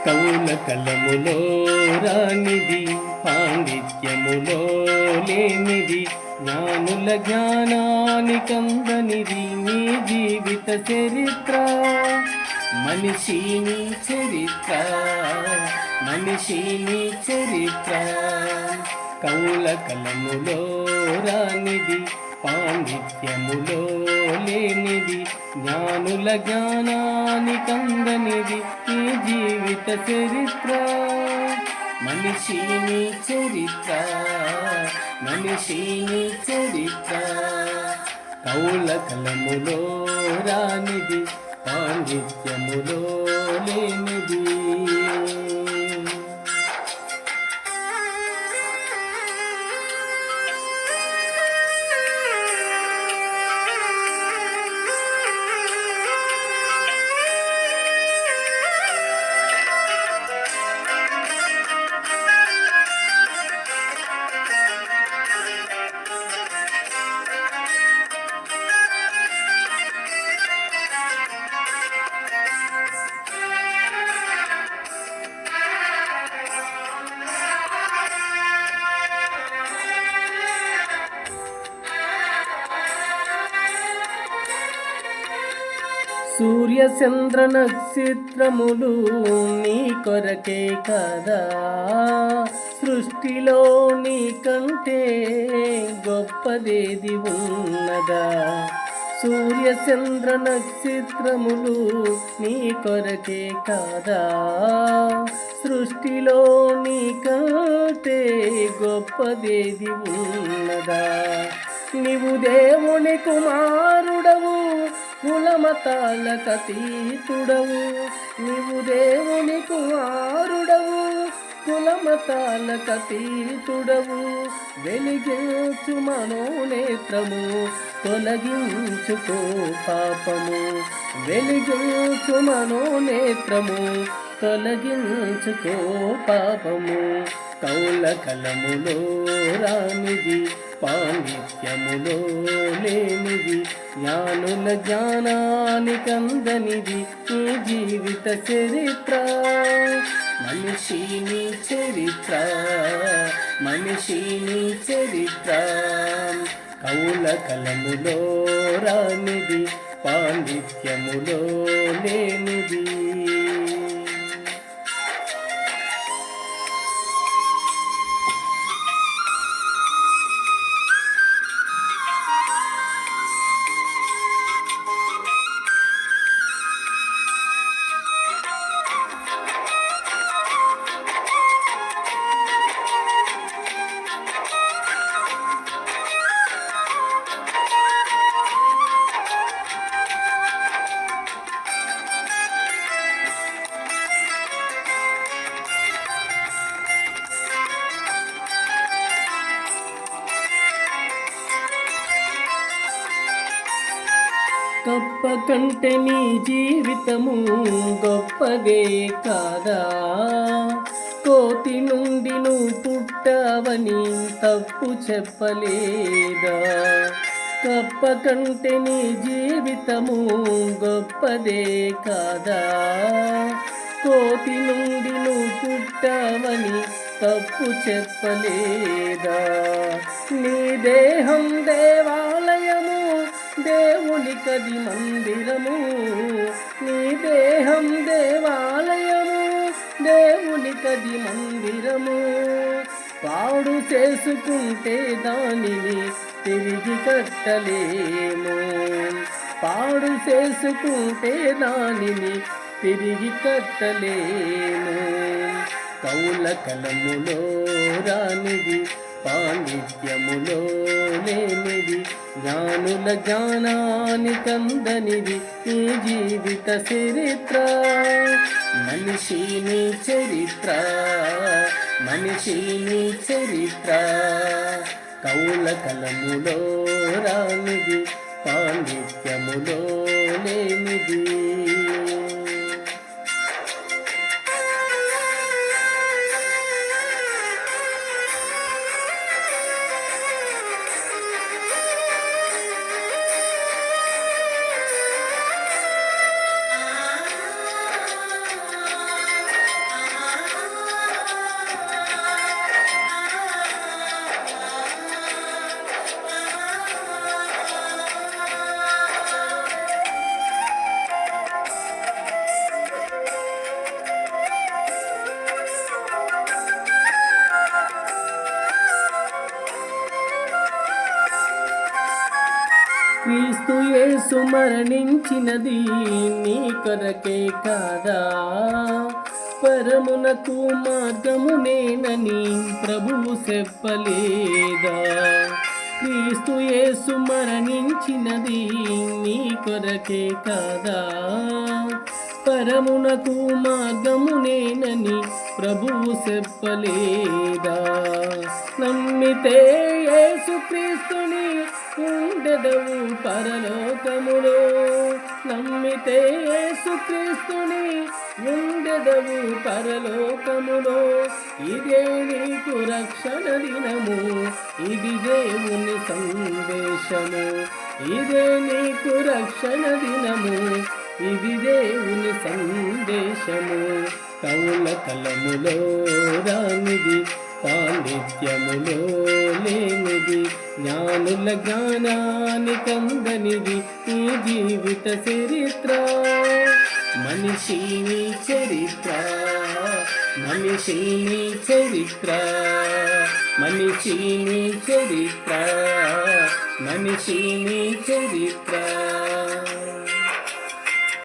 కవుల కలములో రానిది, పాండిత్యములో లేనిది, జ్ఞానుల జ్ఞానానికందనిది నీ జీవిత చరిత్ర. మనిషిని చరిత్ర, మనిషిని చరిత్ర. కవుల కలములో రానిది, పాండిత్యములో లేనిది, జ్ఞానుల జ్ఞానానికందనిది ఈ జీవిత చరిత్ర. మనిషిని చరిత్ర, మనిషిని చరిత్ర. కవుల కలములో రానిది, పాండిత్యములో లేనిది. సూర్య చంద్ర నక్షత్రములు నీ కొరకే కదా, సృష్టిలో నీ కంటే గొప్పదేది ఉన్నదా. సూర్య చంద్ర నక్షత్రములు నీ కొరకే కదా, సృష్టిలో నీ కంటే గొప్పదేది ఉన్నదా. నీవు దేవుని కుమారుడవు, కులమతాలకతీతుడవు. నీవు దేవుని కుమారుడవు, కులమతాలకతీతుడవు. వెలిగించు మనోనేత్రము, తొలగించుకో పాపము. వెలిగించు మనోనేత్రము, తొలగించుకో పాపము. కౌల కలములో రానిది, పాండిత్యములో లేనిది, జ్ఞానుల జ్ఞానానికందనిది ఈ జీవిత చరిత్ర. మనిషిని చరిత్ర, మనిషిని చరిత్ర. కవుల కలములో రానిది, పాండిత్యములో లేనిది. గొప్ప కంటే నీ జీవితము గొప్పదే కాదా. కోతి నుండి నువ్వు పుట్టావని తప్పు చెప్పలేదా. గొప్ప కంటే నీ జీవితము గొప్పదే కాదా. కోతి నుండి నువ్వు పుట్టావని తప్పు చెప్పలేదా. నీ దేహం దేవాలయము, దేవునికది మందిరము. నీ దేహం దేవాలయము, దేవునికది మందిరము. పాడు చేసుకుంటే దానిని తిరిగి కట్టలేము. పాడు చేసుకుంటే దానిని తిరిగి కట్టలేము. కౌల కలములో రానిది, పాండిత్యములో లేనిది, జ్ఞానుల జ్ఞానానికందనిది ఈ జీవిత చరిత్ర. మనిషిని చరిత్ర, మనిషిని చరిత్ర. కౌల కలములో రానిది, పాండిత్యములో లేనిది. క్రీస్తు యేసు మరణించినది నీ కొరకే కాదా, పరమునకు మార్గము నేనని ప్రభువు చెప్పలేదా. క్రీస్తు యేసు మరణించినది నీ కొరకే కాదా, పరమునకు మార్గము నేనని ప్రభువు చెప్పలేదా. నమ్మితే యేసు క్రీస్తుని ఉండెదవు పరలోకములో, నమ్మితే యేసు క్రీస్తుని ఉండెదవు పరలోకములో. ఇదే నీకు రక్షణ దినము, ఇది దేవుని సందేశము. ఇదే నీకు రక్షణ దినము, ఇది దేవుని సందేశము. కవుల కలములో రానిది, పాండిత్యములో లేనిది, జ్ఞానుల జ్ఞానానికందనిది ఈ జీవిత చరిత్ర. మనిషి నీ చరిత్ర, మనిషి నీ చరిత్ర, మనిషి నీ చరిత్ర, మనిషి నీ చరిత్ర.